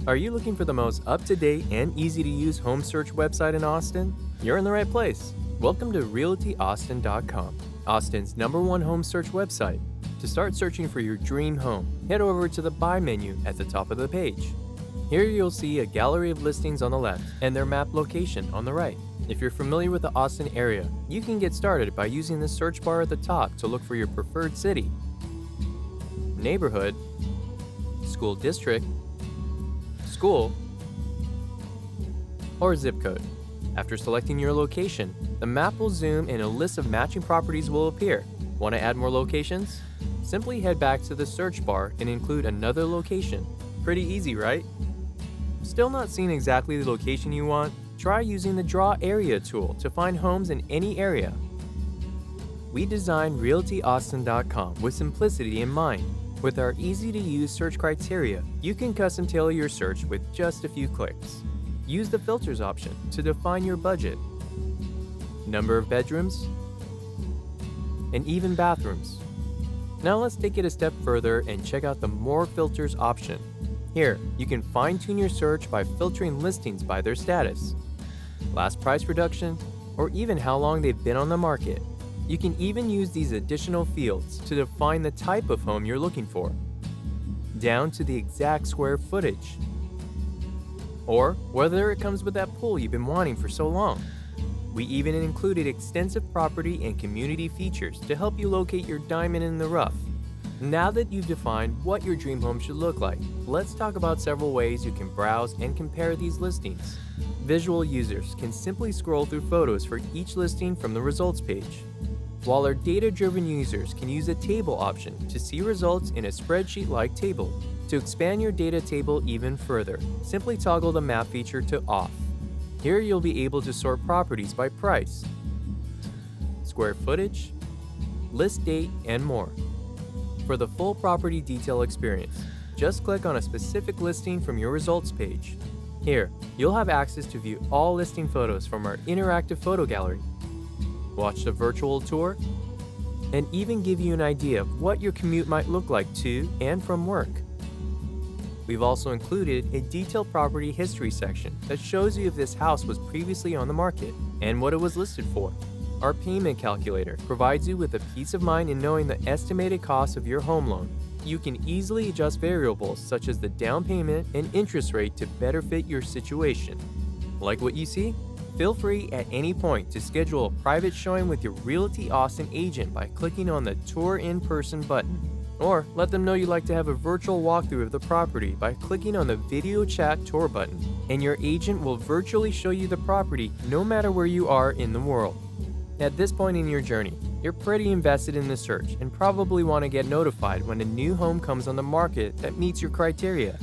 Are you looking for the most up-to-date and easy-to-use home search website in Austin? You're in the right place. Welcome to RealtyAustin.com, Austin's #1 home search website. To start searching for your dream home, head over to the Buy menu at the top of the page. Here you'll see a gallery of listings on the left and their map location on the right. If you're familiar with the Austin area, you can get started by using the search bar at the top to look for your preferred city, neighborhood, school district, school, or zip code. After selecting your location, the map will zoom and a list of matching properties will appear. Want to add more locations? Simply head back to the search bar and include another location. Pretty easy, right? Still not seeing exactly the location you want? Try using the Draw Area tool to find homes in any area. We designed RealtyAustin.com with simplicity in mind. With our easy-to-use search criteria, you can custom tailor your search with just a few clicks. Use the Filters option to define your budget, number of bedrooms, and even bathrooms. Now let's take it a step further and check out the More Filters option. Here, you can fine-tune your search by filtering listings by their status, last price reduction, or even how long they've been on the market. You can even use these additional fields to define the type of home you're looking for, down to the exact square footage, or whether it comes with that pool you've been wanting for so long. We even included extensive property and community features to help you locate your diamond in the rough. Now that you've defined what your dream home should look like, let's talk about several ways you can browse and compare these listings. Visual users can simply scroll through photos for each listing from the results page, while our data-driven users can use a table option to see results in a spreadsheet-like table. To expand your data table even further, simply toggle the map feature to off. Here you'll be able to sort properties by price, square footage, list date, and more. For the full property detail experience, just click on a specific listing from your results page. Here, you'll have access to view all listing photos from our interactive photo gallery, watch the virtual tour, and even give you an idea of what your commute might look like to and from work. We've also included a detailed property history section that shows you if this house was previously on the market and what it was listed for. Our payment calculator provides you with a peace of mind in knowing the estimated cost of your home loan. You can easily adjust variables such as the down payment and interest rate to better fit your situation. Like what you see? Feel free at any point to schedule a private showing with your Realty Austin agent by clicking on the Tour in Person button. Or let them know you'd like to have a virtual walkthrough of the property by clicking on the Video Chat Tour button, and your agent will virtually show you the property no matter where you are in the world. At this point in your journey, you're pretty invested in the search and probably want to get notified when a new home comes on the market that meets your criteria.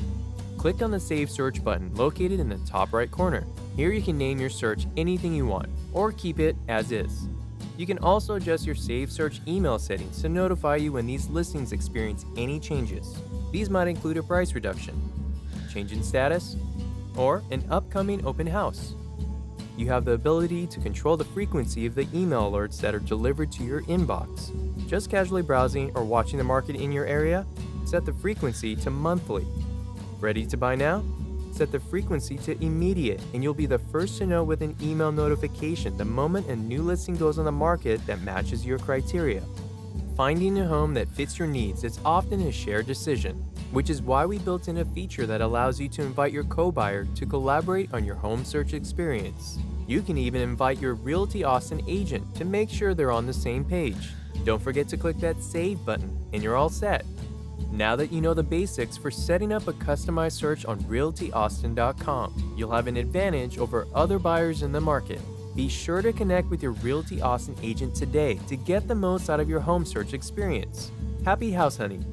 Click on the Save Search button located in the top right corner. Here you can name your search anything you want, or keep it as is. You can also adjust your Save Search email settings to notify you when these listings experience any changes. These might include a price reduction, change in status, or an upcoming open house. You have the ability to control the frequency of the email alerts that are delivered to your inbox. Just casually browsing or watching the market in your area? Set the frequency to monthly. Ready to buy now? Set the frequency to immediate, and you'll be the first to know with an email notification the moment a new listing goes on the market that matches your criteria. Finding a home that fits your needs is often a shared decision, which is why we built in a feature that allows you to invite your co-buyer to collaborate on your home search experience. You can even invite your Realty Austin agent to make sure they're on the same page. Don't forget to click that Save button, and you're all set. Now that you know the basics for setting up a customized search on RealtyAustin.com, you'll have an advantage over other buyers in the market. Be sure to connect with your Realty Austin agent today to get the most out of your home search experience. Happy house hunting!